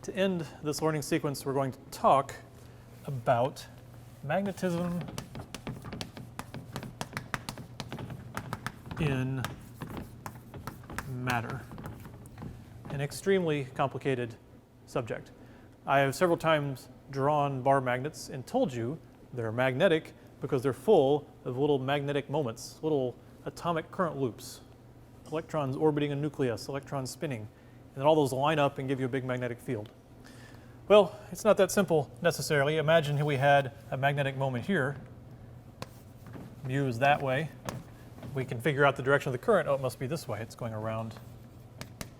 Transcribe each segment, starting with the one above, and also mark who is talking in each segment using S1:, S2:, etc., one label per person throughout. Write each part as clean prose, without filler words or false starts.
S1: To end this learning sequence, we're going to talk about magnetism in matter, an extremely complicated subject. I have several times drawn bar magnets and told you they're magnetic because they're full of little magnetic moments, little atomic current loops, electrons orbiting a nucleus, electrons spinning, and then all those line up and give you a big magnetic field. Well, it's not that simple necessarily. Imagine we had a magnetic moment here. Mu is that way. We can figure out the direction of the current. Oh, it must be this way. It's going around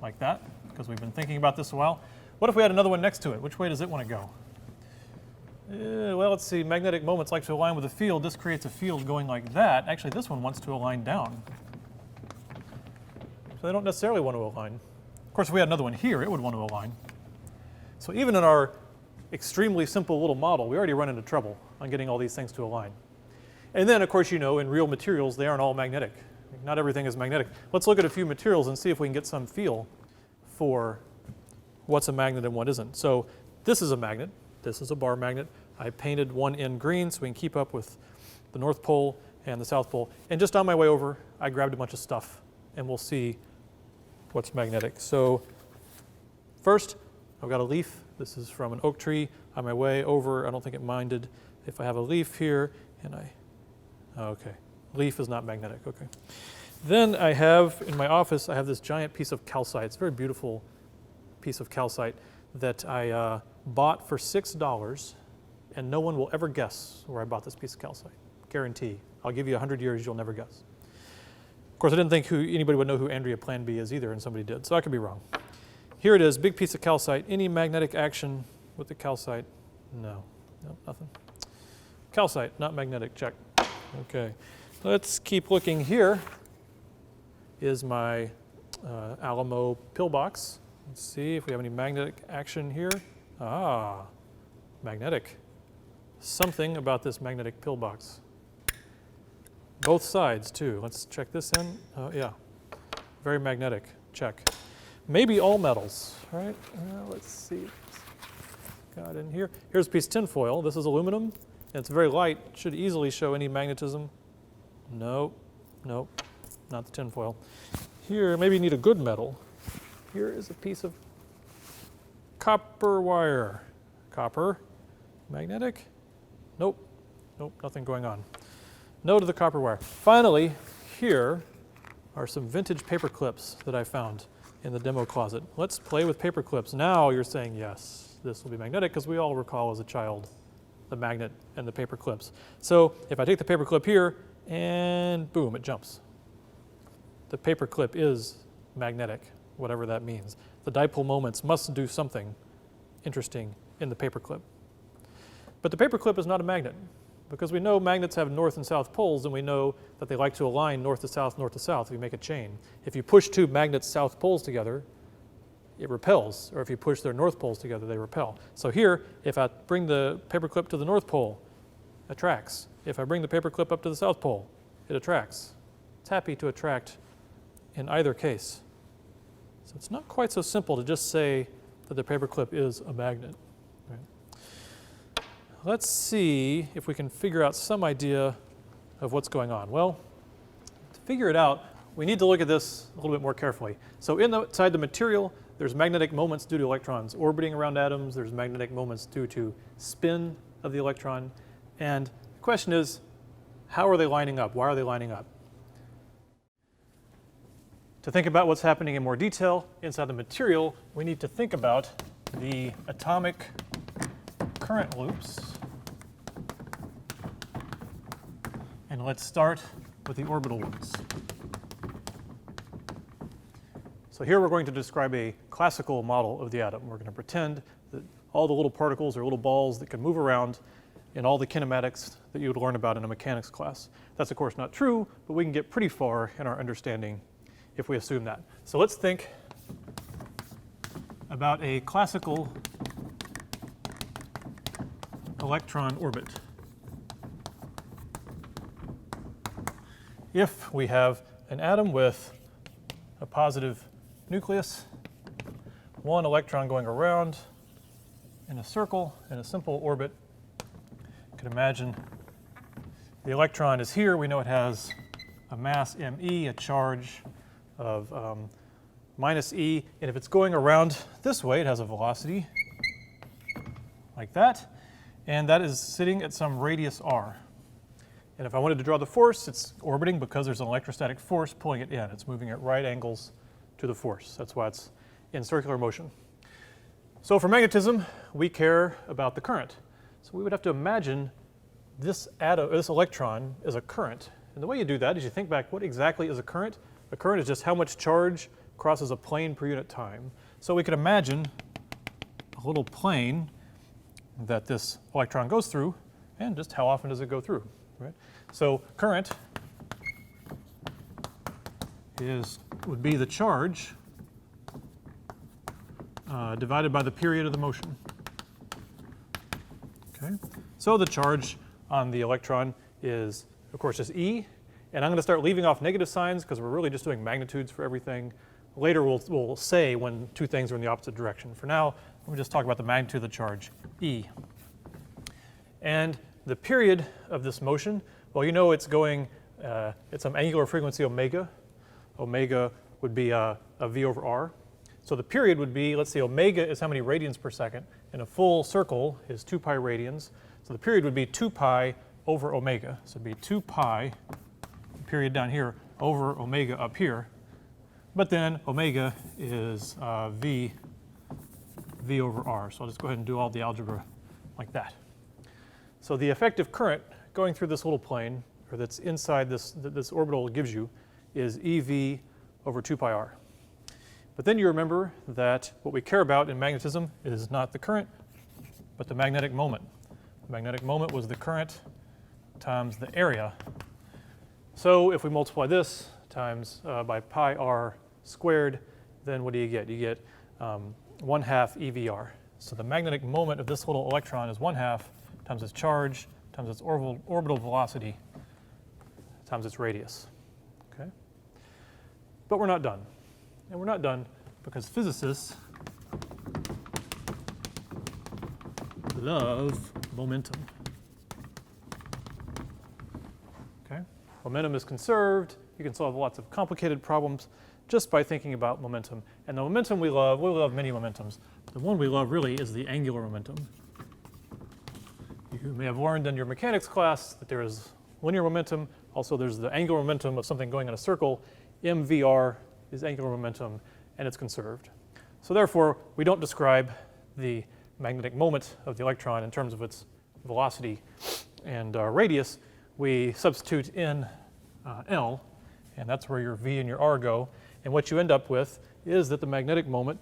S1: like that because we've been thinking about this a while. What if we had another one next to it? Which way does it want to go? Well, let's see. Magnetic moments like to align with a field. This creates a field going like that. Actually, this one wants to align down. So they don't necessarily want to align. Of course, if we had another one here, it would want to align. So even in our extremely simple little model, we already run into trouble on getting all these things to align. And then, of course, you know, in real materials, they aren't all magnetic. Not everything is magnetic. Let's look at a few materials and see if we can get some feel for what's a magnet and what isn't. So this is a magnet. This is a bar magnet. I painted one end green so we can keep up with the North Pole and the South Pole. And just on my way over, I grabbed a bunch of stuff, and we'll see what's magnetic. So first, I've got a leaf. This is from an oak tree. On my way over, I don't think it minded if I have a leaf here, and okay, leaf is not magnetic, okay. Then I have, in my office, I have this giant piece of calcite. It's a very beautiful piece of calcite that I bought for $6, and no one will ever guess where I bought this piece of calcite. Guarantee. I'll give you 100 years, you'll never guess. Of course, I didn't think anybody would know who Andrea Plan B is either, and somebody did, so I could be wrong. Here it is, big piece of calcite. Any magnetic action with the calcite? No, nothing. Calcite, not magnetic, check. Okay, let's keep looking. Here is my Alamo pillbox. Let's see if we have any magnetic action here. Ah, magnetic. Something about this magnetic pillbox. Both sides too. Let's check this in. Yeah, very magnetic, check. Maybe all metals, right? Let's see. Got in here. Here's a piece of tinfoil. This is aluminum, and it's very light. Should easily show any magnetism. Nope, nope, not the tinfoil. Here, maybe you need a good metal. Here is a piece of copper wire. Copper, magnetic? Nope, nope, nothing going on. No to the copper wire. Finally, here are some vintage paper clips that I found in the demo closet. Let's play with paper clips. Now you're saying, yes, this will be magnetic, because we all recall as a child the magnet and the paper clips. So if I take the paper clip here, and boom, it jumps. The paper clip is magnetic, whatever that means. The dipole moments must do something interesting in the paper clip. But the paper clip is not a magnet, because we know magnets have north and south poles, and we know that they like to align north to south if you make a chain. If you push two magnets' south poles together, it repels, or if you push their north poles together, they repel. So here, if I bring the paper clip to the north pole, it attracts. If I bring the paper clip up to the south pole, it attracts. It's happy to attract in either case. So it's not quite so simple to just say that the paper clip is a magnet. Right? Let's see if we can figure out some idea of what's going on. Well, to figure it out, we need to look at this a little bit more carefully. So inside the material, there's magnetic moments due to electrons orbiting around atoms. There's magnetic moments due to spin of the electron. And the question is, how are they lining up? Why are they lining up? To think about what's happening in more detail inside the material, we need to think about the atomic current loops. And let's start with the orbital ones. So here we're going to describe a classical model of the atom. We're going to pretend that all the little particles are little balls that can move around in all the kinematics that you would learn about in a mechanics class. That's of course not true, but we can get pretty far in our understanding if we assume that. So let's think about a classical electron orbit. If we have an atom with a positive nucleus, one electron going around, in a circle, in a simple orbit. You can imagine the electron is here. We know it has a mass me, a charge of minus e. And if it's going around this way, it has a velocity like that. And that is sitting at some radius r. And if I wanted to draw the force, it's orbiting because there's an electrostatic force pulling it in. It's moving at right angles to the force. That's why it's in circular motion. So for magnetism, we care about the current. So we would have to imagine this electron is a current. And the way you do that is you think back, what exactly is a current? A current is just how much charge crosses a plane per unit time. So we could imagine a little plane that this electron goes through, and just how often does it go through, right? So current would be the charge divided by the period of the motion. Okay, so the charge on the electron is, of course, just E, and I'm going to start leaving off negative signs because we're really just doing magnitudes for everything. Later we'll say when two things are in the opposite direction. For now, let me just talk about the magnitude of the charge, E. And the period of this motion, well, you know it's going at some angular frequency omega. Omega would be a v over r. So the period would be, let's see, omega is how many radians per second, and a full circle is 2 pi radians. So the period would be 2 pi over omega. So it'd be 2 pi, period down here, over omega up here. But then omega is v over r. So I'll just go ahead and do all the algebra like that. So the effective current going through this little plane, or that's inside this orbital gives you, is ev over 2 pi r. But then you remember that what we care about in magnetism is not the current, but the magnetic moment. The magnetic moment was the current times the area. So if we multiply this times by pi r squared, then what do you get? You get 1/2 EVR. So the magnetic moment of this little electron is 1/2 times its charge times its orbital velocity times its radius. Okay? But we're not done. And we're not done because physicists love momentum. Okay? Momentum is conserved. You can solve lots of complicated problems just by thinking about momentum. And the momentum we love many momentums. The one we love really is the angular momentum. You may have learned in your mechanics class that there is linear momentum. Also, there's the angular momentum of something going in a circle. mvr is angular momentum, and it's conserved. So therefore, we don't describe the magnetic moment of the electron in terms of its velocity and radius. We substitute in L, and that's where your V and your R go. And what you end up with is that the magnetic moment,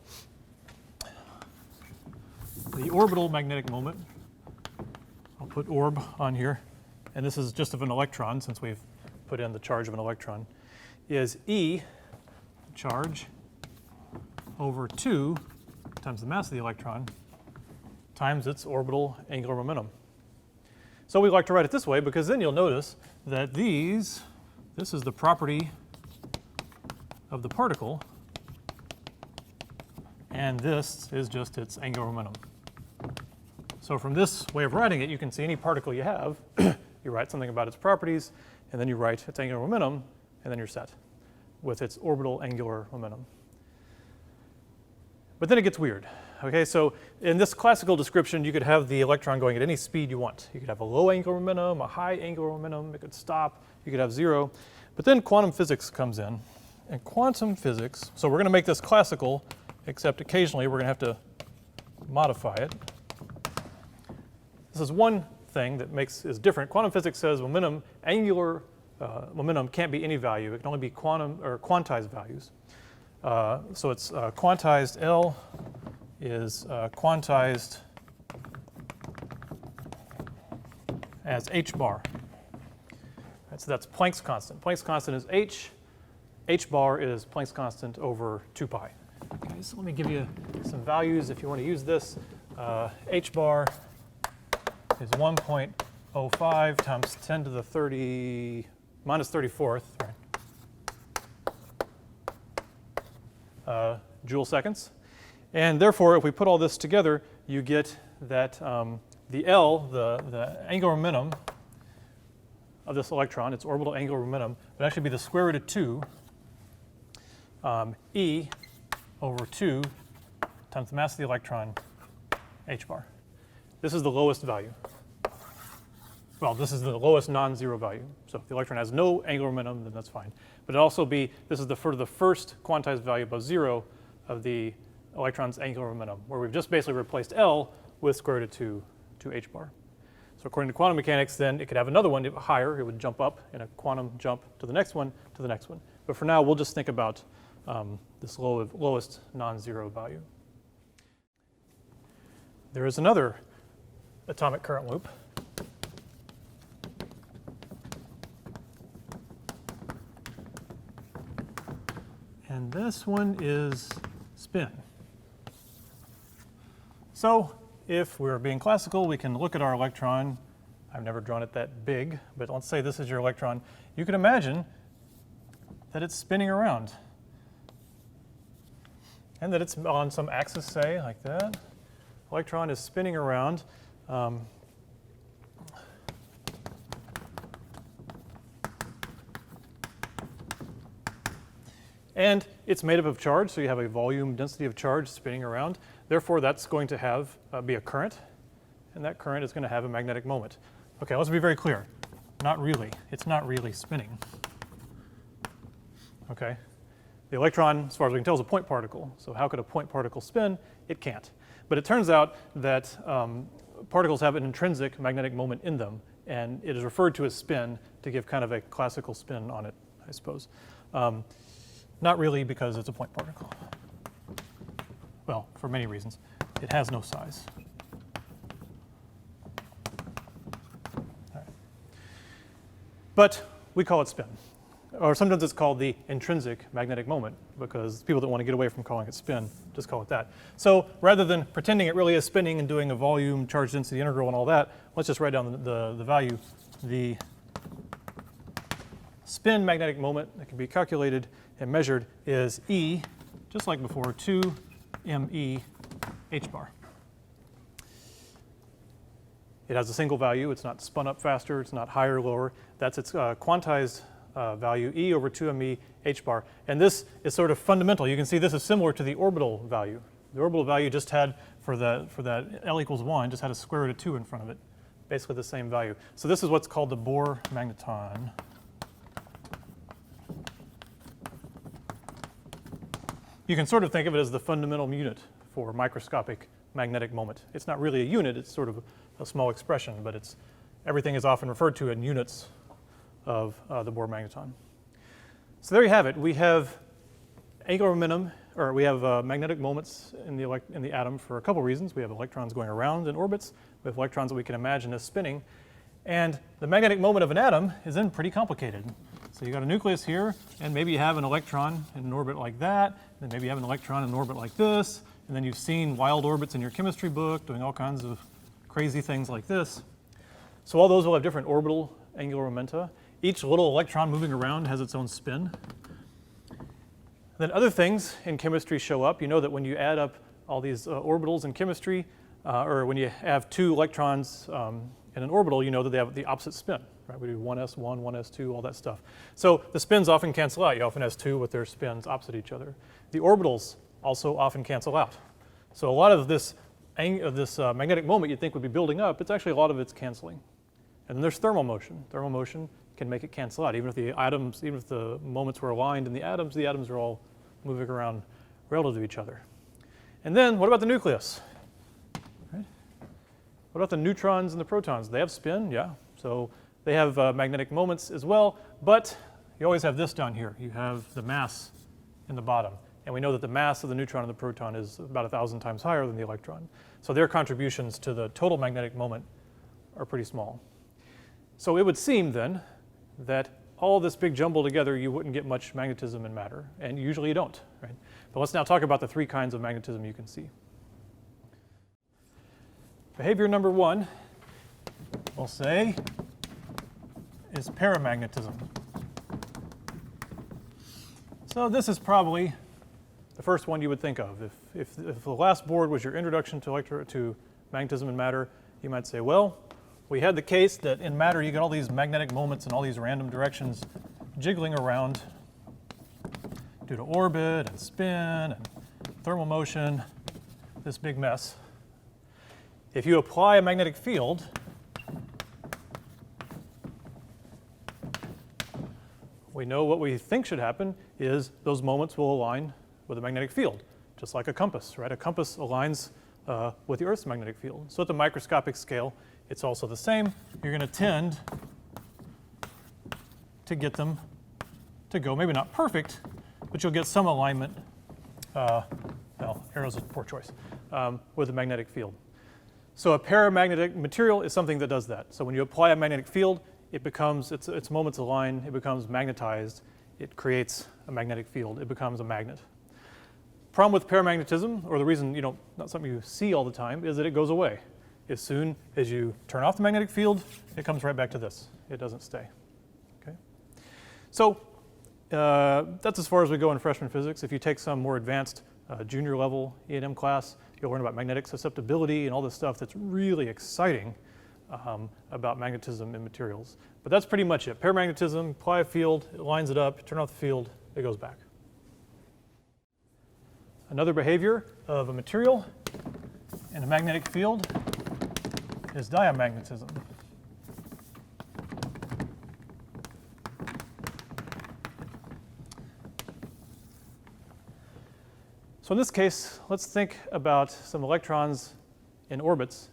S1: the orbital magnetic moment, I'll put orb on here, and this is just of an electron since we've put in the charge of an electron, is E charge over 2 times the mass of the electron times its orbital angular momentum. So we like to write it this way because then you'll notice that this is the property of the particle, and this is just its angular momentum. So from this way of writing it, you can see any particle you have, you write something about its properties, and then you write its angular momentum, and then you're set with its orbital angular momentum. But then it gets weird. Okay, so in this classical description, you could have the electron going at any speed you want. You could have a low angular momentum, a high angular momentum, it could stop, you could have 0. But then quantum physics comes in. And quantum physics, so we're going to make this classical, except occasionally we're going to have to modify it. This is one thing that is different. Quantum physics says angular momentum can't be any value. It can only be quantized values. So it's quantized L is quantized as h bar. Right, so that's Planck's constant. Planck's constant is h. H bar is Planck's constant over 2 pi. Okay, so let me give you some values if you want to use this. H bar is 1.05 times 10 to the minus 34th, right? Joule seconds. And therefore, if we put all this together, you get that the L, the angular momentum of this electron, its orbital angular momentum, would actually be the square root of 2 E over 2 times the mass of the electron, h bar. This is the lowest value. Well, this is the lowest non-zero value. So if the electron has no angular momentum, then that's fine. But it also be, this is the first quantized value above 0 of the electron's angular momentum, where we've just basically replaced L with square root of 2 h bar. So according to quantum mechanics, then it could have another one higher. It would jump up in a quantum jump to the next one, to the next one. But for now, we'll just think about this lowest non-zero value. There is another atomic current loop. And this one is spin. So if we're being classical, we can look at our electron. I've never drawn it that big, but let's say this is your electron. You can imagine that it's spinning around and that it's on some axis, say, like that. Electron is spinning around. And it's made up of charge, so you have a volume density of charge spinning around. Therefore, that's going to have be a current, and that current is going to have a magnetic moment. Okay, let's be very clear. Not really. It's not really spinning. Okay? The electron, as far as we can tell, is a point particle. So how could a point particle spin? It can't. But it turns out that particles have an intrinsic magnetic moment in them, and it is referred to as spin to give kind of a classical spin on it, I suppose. Not really, because it's a point particle. Well, for many reasons. It has no size. All right. But we call it spin. Or sometimes it's called the intrinsic magnetic moment, because people that want to get away from calling it spin just call it that. So rather than pretending it really is spinning and doing a volume, charge density integral and all that, let's just write down the value. The spin magnetic moment that can be calculated and measured is E, just like before, 2 me h bar. It has a single value. It's not spun up faster. It's not higher or lower. That's its quantized value, E over 2 me h bar. And this is sort of fundamental. You can see this is similar to the orbital value. The orbital value just had, for that L equals 1, just had a square root of 2 in front of it. Basically the same value. So this is what's called the Bohr magneton. You can sort of think of it as the fundamental unit for microscopic magnetic moment. It's not really a unit, it's sort of a small expression, but everything is often referred to in units of the Bohr magneton. So there you have it. We have angular momentum, or we have magnetic moments in the atom for a couple reasons. We have electrons going around in orbits. We have electrons that we can imagine as spinning. And the magnetic moment of an atom is then pretty complicated. So you got a nucleus here, and maybe you have an electron in an orbit like that, and then maybe you have an electron in an orbit like this, and then you've seen wild orbits in your chemistry book doing all kinds of crazy things like this. So all those will have different orbital angular momenta. Each little electron moving around has its own spin. Then other things in chemistry show up. You know that when you add up all these orbitals in chemistry, or when you have two electrons in an orbital, you know that they have the opposite spin. Right? We do 1s1, 1s2, all that stuff. So the spins often cancel out. You often have two with their spins opposite each other. The orbitals also often cancel out. So a lot of this magnetic moment you'd think would be building up, it's actually a lot of it's canceling. And then there's thermal motion. Thermal motion can make it cancel out. Even if the moments were aligned in the atoms are all moving around relative to each other. And then what about the nucleus? Right? What about the neutrons and the protons? They have spin, yeah. So they have magnetic moments as well, but you always have this down here. You have the mass in the bottom. And we know that the mass of the neutron and the proton is about 1,000 times higher than the electron. So their contributions to the total magnetic moment are pretty small. So it would seem then that all this big jumble together, you wouldn't get much magnetism in matter, and usually you don't, right? But let's now talk about the three kinds of magnetism you can see. Behavior number 1, we'll say, is paramagnetism. So this is probably the first one you would think of. if the last board was your introduction to magnetism and matter, you might say, well, we had the case that in matter you get all these magnetic moments in all these random directions jiggling around due to orbit and spin and thermal motion, this big mess. If you apply a magnetic field, we know what we think should happen is those moments will align with a magnetic field, just like a compass, right? A compass aligns with the Earth's magnetic field. So at the microscopic scale, it's also the same. You're going to tend to get them to go, maybe not perfect, but you'll get some alignment. Well, arrow's a poor choice, with the magnetic field. So a paramagnetic material is something that does that. So when you apply a magnetic field, it becomes, its moments align, it becomes magnetized, it creates a magnetic field, it becomes a magnet. Problem with paramagnetism, or the reason not something you see all the time, is that it goes away. As soon as you turn off the magnetic field, it comes right back to this. It doesn't stay. Okay? So that's as far as we go in freshman physics. If you take some more advanced junior level E&M class, you'll learn about magnetic susceptibility and all this stuff that's really exciting about magnetism in materials. But that's pretty much it. Paramagnetism, apply a field, it lines it up, turn off the field, it goes back. Another behavior of a material in a magnetic field is diamagnetism. So in this case, let's think about some electrons in orbits.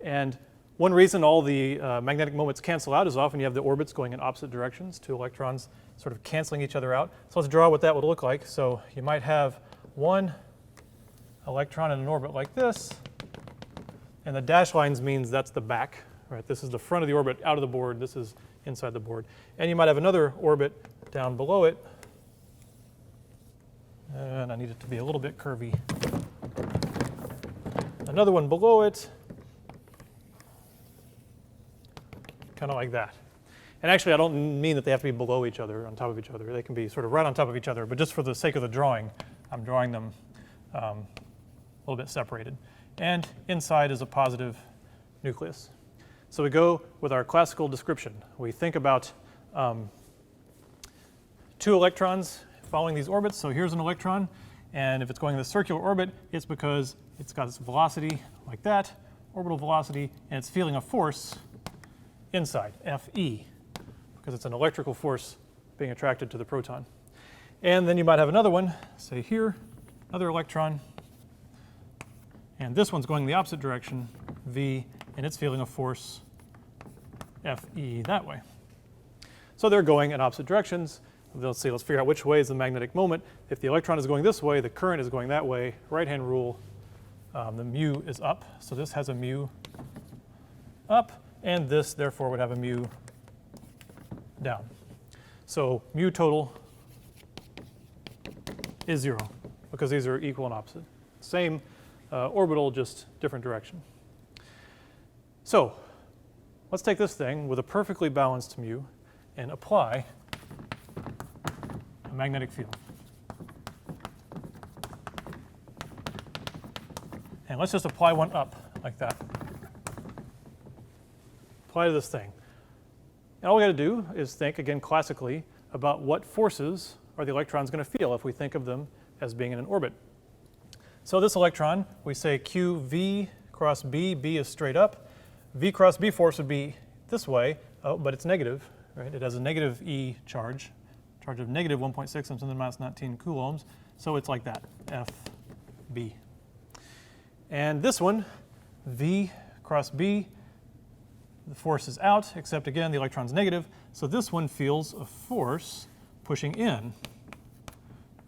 S1: And one reason all the magnetic moments cancel out is often you have the orbits going in opposite directions, two electrons sort of canceling each other out. So let's draw what that would look like. So you might have one electron in an orbit like this, and the dashed lines means that's the back, right? This is the front of the orbit out of the board, this is inside the board. And you might have another orbit down below it, and I need it to be a little bit curvy. Another one below it, kind of like that. And actually, I don't mean that they have to be below each other, on top of each other. They can be sort of right on top of each other, but just for the sake of the drawing, I'm drawing them a little bit separated. And inside is a positive nucleus. So we go with our classical description. We think about two electrons following these orbits. So here's an electron, and if it's going in the circular orbit, it's because it's got its velocity like that, orbital velocity, and it's feeling a force inside, Fe, because it's an electrical force being attracted to the proton. And then you might have another one, say here, another electron, and this one's going the opposite direction, V, and it's feeling a force, Fe, that way. So they're going in opposite directions. Let's figure out which way is the magnetic moment. If the electron is going this way, the current is going that way. Right-hand rule, the mu is up. So this has a mu up, and this, therefore, would have a mu down. So mu total is 0, because these are equal and opposite. Same orbital, just different direction. So let's take this thing with a perfectly balanced mu and apply a magnetic field. And let's just apply one up like that. Apply to this thing. And all we got to do is think, again, classically, about what forces are the electrons going to feel if we think of them as being in an orbit. So this electron, we say QV cross B, B is straight up. V cross B force would be this way, but it's negative, right? It has a negative E charge of negative 1.6 times 10 to the minus 19 coulombs. So it's like that, FB. And this one, V cross B, the force is out, except again, the electron's negative. So this one feels a force pushing in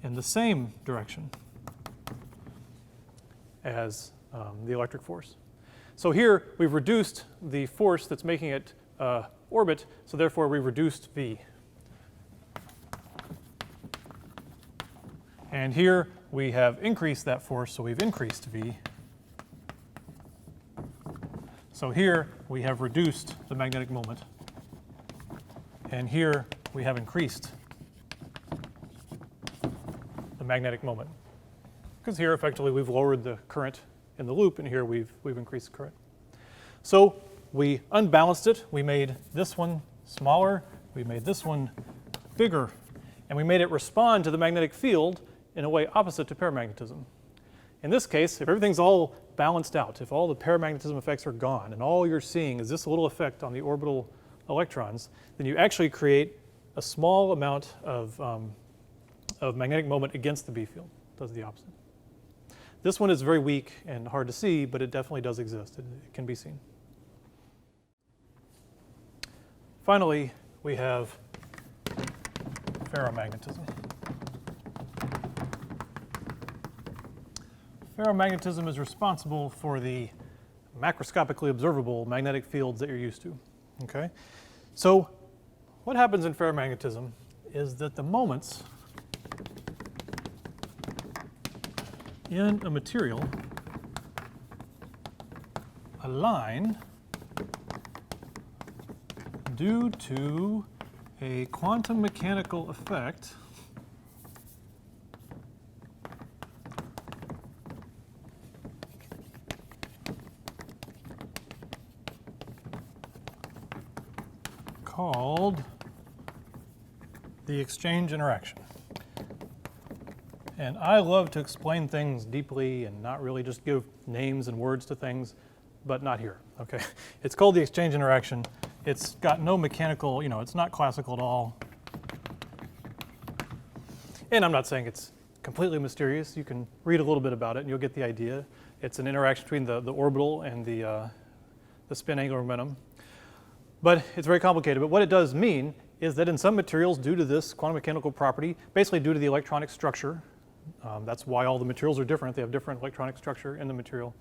S1: the same direction as the electric force. So here, we've reduced the force that's making it orbit, so therefore we reduced V. And here we have increased that force, so we've increased V. So here we have reduced the magnetic moment. And here we have increased the magnetic moment. because here effectively we've lowered the current in the loop, and here we've increased the current. So we unbalanced it. We made this one smaller. We made this one bigger. And we made it respond to the magnetic field in a way opposite to paramagnetism. In this case, if everything's all balanced out, if all the paramagnetism effects are gone, and all you're seeing is this little effect on the orbital electrons, then you actually create a small amount of magnetic moment against the B field. It does the opposite. This one is very weak and hard to see, but it definitely does exist. It can be seen. Finally, we have ferromagnetism. Ferromagnetism is responsible for the macroscopically observable magnetic fields that you're used to. Okay? So what happens in ferromagnetism is that the moments in a material align due to a quantum mechanical effect called the exchange interaction. And I love to explain things deeply and not really just give names and words to things, but not here, okay? It's called the exchange interaction. It's got no mechanical, it's not classical at all. And I'm not saying it's completely mysterious. You can read a little bit about it and you'll get the idea. It's an interaction between the orbital and the spin angular momentum. But it's very complicated. But what it does mean is that in some materials, due to this quantum mechanical property, basically due to the electronic structure, that's why all the materials are different. They have different electronic structure in the material.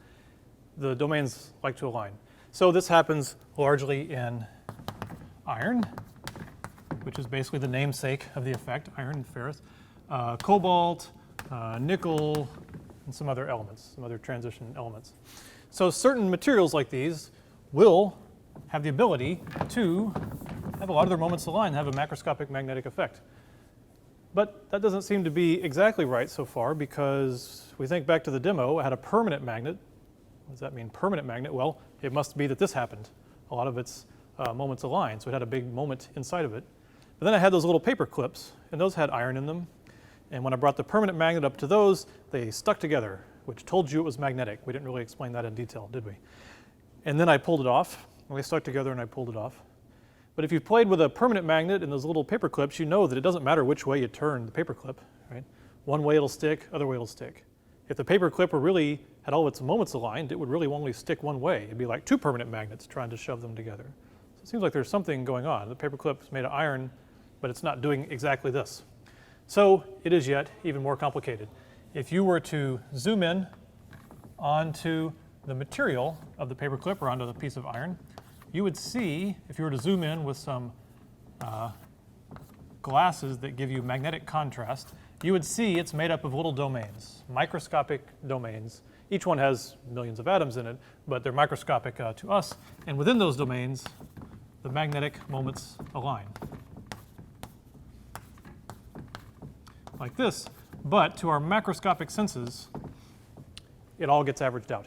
S1: The domains like to align. So this happens largely in iron, which is basically the namesake of the effect, iron and ferrous, cobalt, nickel, and some other elements, some other transition elements. So certain materials like these will have the ability to have a lot of their moments align, have a macroscopic magnetic effect. But that doesn't seem to be exactly right so far, because we think back to the demo, it had a permanent magnet. What does that mean, permanent magnet? Well, it must be that this happened. A lot of its moments aligned, so it had a big moment inside of it. But then I had those little paper clips, and those had iron in them. And when I brought the permanent magnet up to those, they stuck together, which told you it was magnetic. We didn't really explain that in detail, did we? And then I pulled it off, and they stuck together and I pulled it off. But if you've played with a permanent magnet and those little paper clips, you know that it doesn't matter which way you turn the paper clip, right? One way it'll stick, other way it'll stick. If the paper clip really had all its moments aligned, it would really only stick one way. It'd be like two permanent magnets trying to shove them together. So it seems like there's something going on. The paper clip is made of iron, but it's not doing exactly this. So it is yet even more complicated. If you were to zoom in onto the material of the paper clip or onto the piece of iron, you would see, if you were to zoom in with some glasses that give you magnetic contrast, you would see it's made up of little domains, microscopic domains. Each one has millions of atoms in it, but they're microscopic to us. And within those domains, the magnetic moments align. Like this. But to our macroscopic senses, it all gets averaged out.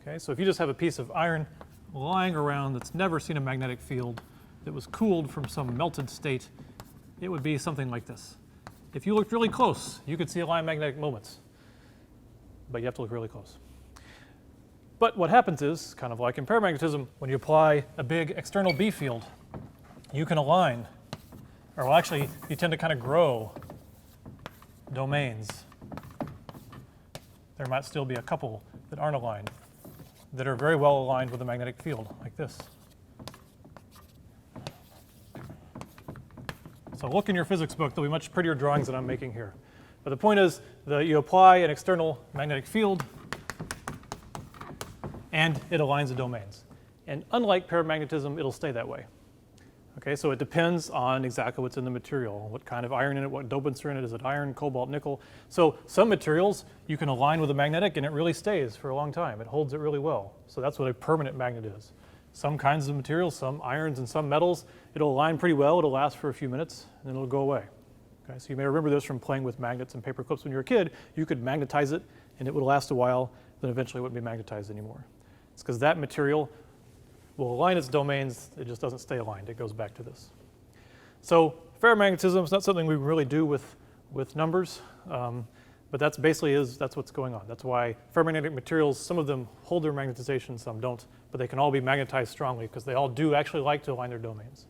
S1: Okay, so if you just have a piece of iron lying around that's never seen a magnetic field, that was cooled from some melted state, it would be something like this. If you looked really close, you could see aligned magnetic moments, but you have to look really close. But what happens is, kind of like in paramagnetism, when you apply a big external B field, you can align, or well, actually, you tend to kind of grow domains. There might still be a couple that aren't aligned, that are very well aligned with the magnetic field, like this. So look in your physics book, there'll be much prettier drawings than I'm making here. But the point is that you apply an external magnetic field, and it aligns the domains. And unlike paramagnetism, it'll stay that way. Okay, so it depends on exactly what's in the material, what kind of iron in it, what dopants are in it. Is it iron, cobalt, nickel? So some materials you can align with a magnetic and it really stays for a long time. It holds it really well. So that's what a permanent magnet is. Some kinds of materials, some irons and some metals, it'll align pretty well. It'll last for a few minutes and then it'll go away. Okay, so you may remember this from playing with magnets and paper clips when you were a kid. You could magnetize it, and it would last a while, then eventually it wouldn't be magnetized anymore. It's because that material will align its domains, it just doesn't stay aligned. It goes back to this. So ferromagnetism is not something we really do with numbers, but that's basically that's what's going on. That's why ferromagnetic materials, some of them hold their magnetization, some don't, but they can all be magnetized strongly because they all do actually like to align their domains.